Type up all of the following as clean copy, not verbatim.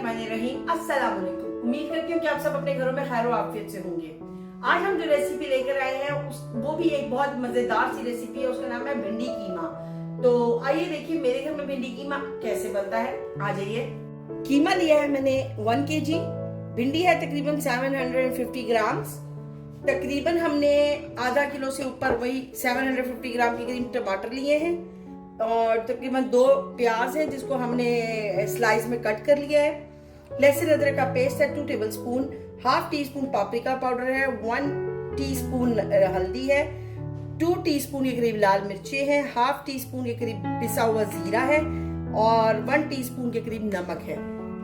बिस्मिल्लाहिर्रहमानिर्रहीम। अस्सलाम वालेकुम। उम्मीद करती हूँ कि आप सब अपने घरों में खैर आफियत से होंगे। आज हम जो रेसिपी लेकर आए हैं वो भी एक बहुत मजेदार सी रेसिपी है। उसका नाम है भिंडी कीमा। तो आइए देखिए मेरे घर में भिंडी कीमा कैसे बनता है। आ जाइए। कीमा लिया है मैंने 1 kg। भिंडी है तकरीबन 750 ग्राम्स। तकरीबन हमने आधा किलो से ऊपर वही 750 ग्राम के करीब टमाटर लिए हैं और तकरीबन 2 प्याज है जिसको हमने स्लाइस में कट कर लिया है। लहसुन अदरक का पेस्ट है 2 tablespoon. Half teaspoon paprika powder है, 1 टीस्पून हल्दी है, 2 टीस्पून के करीब लाल मिर्ची है, हाफ टी स्पून के करीब पिसा हुआ जीरा है और 1 टीस्पून के करीब नमक है।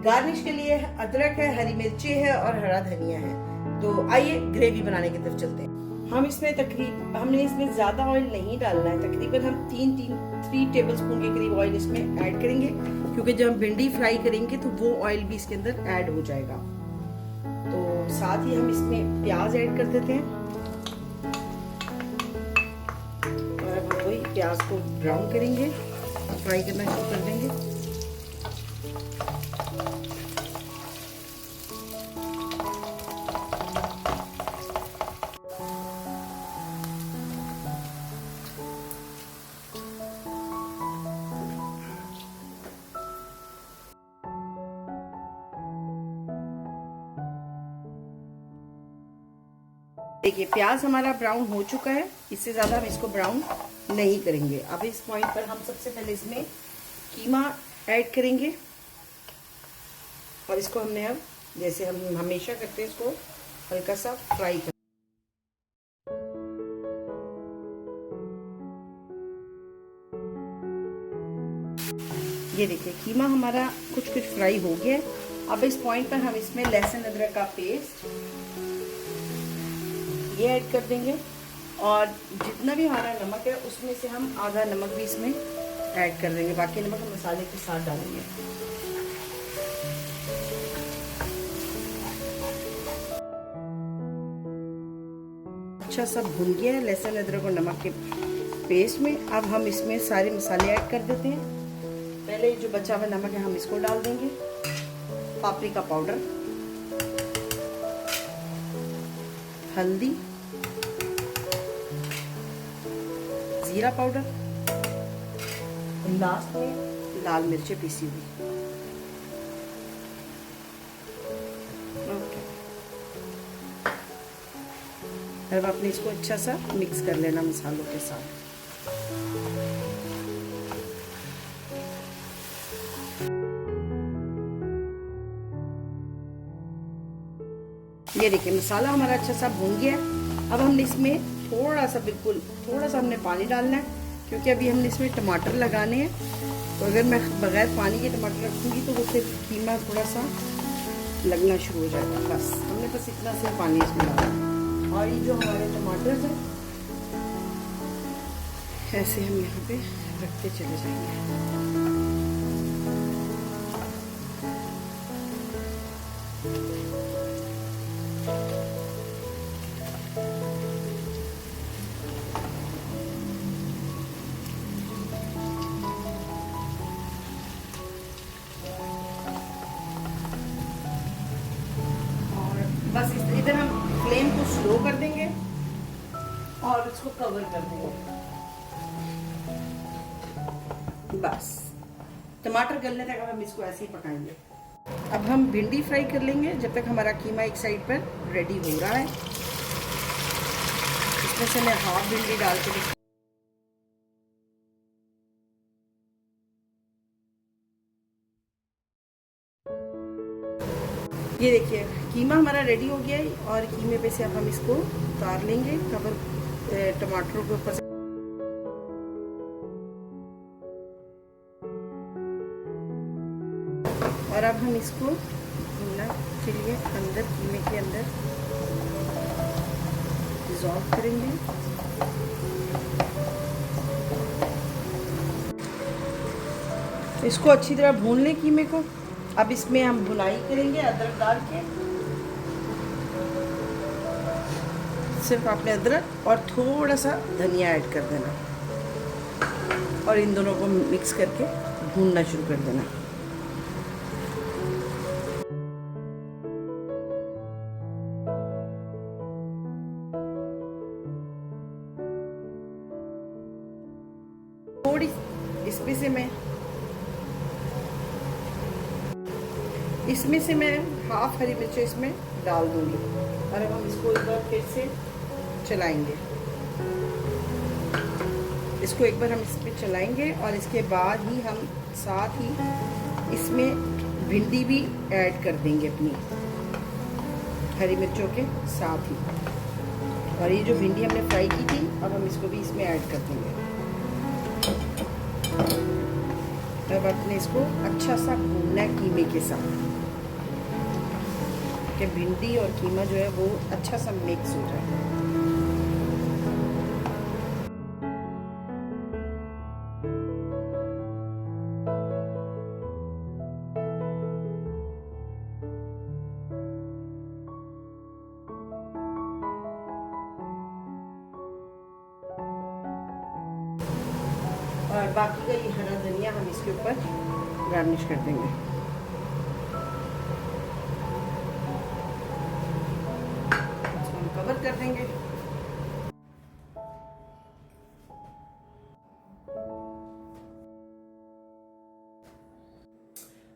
गार्निश के लिए अदरक है, हरी मिर्ची है और हरा धनिया है। तो आइए ग्रेवी बनाने की तरफ चलते हैं। हमने इसमें ज्यादा ऑयल नहीं डालना है। तकरीबन हम 3 टेबलस्पून के करीब ऑयल इसमें ऐड करेंगे क्योंकि जब हम भिंडी फ्राई करेंगे तो वो ऑयल भी इसके अंदर ऐड हो जाएगा। तो साथ ही हम इसमें प्याज ऐड कर देते हैं और अब हम वही प्याज को ब्राउन करेंगे, फ्राई करना शुरू कर देंगे। देखिए प्याज हमारा ब्राउन हो चुका है। इससे ज़्यादा हम इसको ब्राउन नहीं करेंगे। अब इस पॉइंट पर हम सबसे पहले इसमें कीमा ऐड करेंगे और इसको हमने अब जैसे हम हमेशा करते हैं इसको हल्का सा फ्राई कर। ये देखिए कीमा हमारा कुछ फ्राई हो गया है। अब इस पॉइंट पर हम इसमें लहसुन अदरक का पेस्ट ये ऐड कर देंगे और जितना भी हमारा नमक है उसमें से हम आधा नमक भी इसमें ऐड कर देंगे। बाकी नमक हम मसाले के साथ डालेंगे। अच्छा सा भुन गया है लहसुन अदरक और नमक के पेस्ट में। अब हम इसमें सारे मसाले ऐड कर देते हैं। पहले जो बचा हुआ नमक है हम इसको डाल देंगे, पापरिका पाउडर, हल्दी, जीरा पाउडर, लास्ट में लाल मिर्ची पीसी हुई। ओके, अब आपने इसको अच्छा सा मिक्स कर लेना मसालों के साथ। ये देखिए मसाला हमारा अच्छा सा भून गया है। अब हमने इसमें थोड़ा सा हमने पानी डालना है क्योंकि अभी हमने इसमें टमाटर लगाने हैं। तो अगर मैं बगैर पानी के टमाटर रखूँगी तो वो फिर कीमा थोड़ा सा लगना शुरू हो जाएगा। बस हमने इतना से पानी इसमें डाला और ये जो हमारे टमाटर हैं ऐसे हम यहाँ पे रखते चले जाएंगे। बस इधर हम फ्लेम को स्लो कर देंगे और इसको कवर कर देंगे। बस टमाटर गलने तक हम इसको ऐसे ही पकाएंगे। अब हम भिंडी फ्राई कर लेंगे जब तक हमारा कीमा एक साइड पर रेडी हो रहा है। इसमें से मैं हाफ भिंडी डाल के ये देखिए कीमा हमारा रेडी हो गया है और कीमे पे से अब हम इसको उतार लेंगे कवर टमाटरों के ऊपर। और अब हम इसको भूनने के लिए अंदर कीमे के अंदर डिज़ोल्व करेंगे। इसको अच्छी तरह भून लें कीमे को। अब इसमें हम भुनाई करेंगे अदरक डाल के। सिर्फ आपने अदरक और थोड़ा सा धनिया ऐड कर देना और इन दोनों को मिक्स करके भूनना शुरू कर देना। इसमें से मैं हाफ हरी मिर्च इसमें डाल दूंगी और अब हम इसको एक बार फिर से चलाएंगे। इसको एक बार हम इस पर चलाएंगे और इसके बाद ही हम साथ ही इसमें भिंडी भी ऐड कर देंगे अपनी हरी मिर्चों के साथ ही। और ये जो भिंडी हमने फ्राई की थी अब हम इसको भी इसमें ऐड कर देंगे। अब अपने इसको अच्छा सा भूनना है कीमे के साथ कि भिंडी और कीमा जो है वो अच्छा सा मिक्स हो जाए। और बाकी का ये हरा धनिया हम इसके ऊपर गार्निश कर देंगे। इसको हम कवर कर देंगे।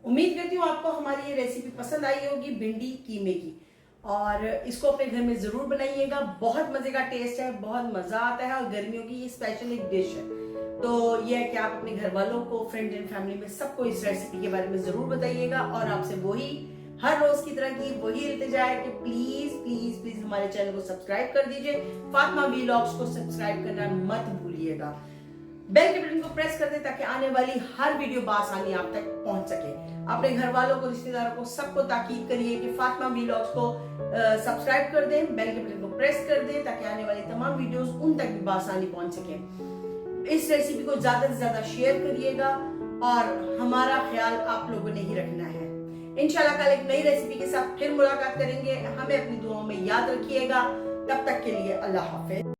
उम्मीद करती हूँ आपको हमारी ये रेसिपी पसंद आई होगी भिंडी कीमे की, और इसको अपने घर में जरूर बनाइएगा। बहुत मजे का टेस्ट है, बहुत मजा आता है और गर्मियों की ये स्पेशल एक डिश है। तो ये है कि आप अपने घर वालों को, फ्रेंड्स एंड फैमिली में सबको इस रेसिपी के बारे में जरूर बताइएगा। और आपसे वही हर रोज की तरह की वही इल्तिजा है कि प्लीज प्लीज प्लीज हमारे चैनल को सब्सक्राइब कर दीजिए। फातिमा व्लॉग्स को सब्सक्राइब करना मत भूलिएगा। बेल के बटन को प्रेस कर दे ताकि आने वाली हर वीडियो बासानी आप तक पहुंच सके। अपने घर वालों को, रिश्तेदारों को, सबको ताकीद करिए कि फातिमा व्लॉग्स को सब्सक्राइब कर दें, बेल के बटन को प्रेस कर दें ताकि आने वाली तमाम वीडियोस उन तक भी बासानी पहुंच सके। इस रेसिपी को ज्यादा से ज्यादा शेयर करिएगा और हमारा ख्याल आप लोगों ने ही रखना है। इंशाल्लाह कल एक नई रेसिपी के साथ फिर मुलाकात करेंगे। हमें अपनी दुआओं में याद रखिएगा। तब तक के लिए अल्लाह हाफिज।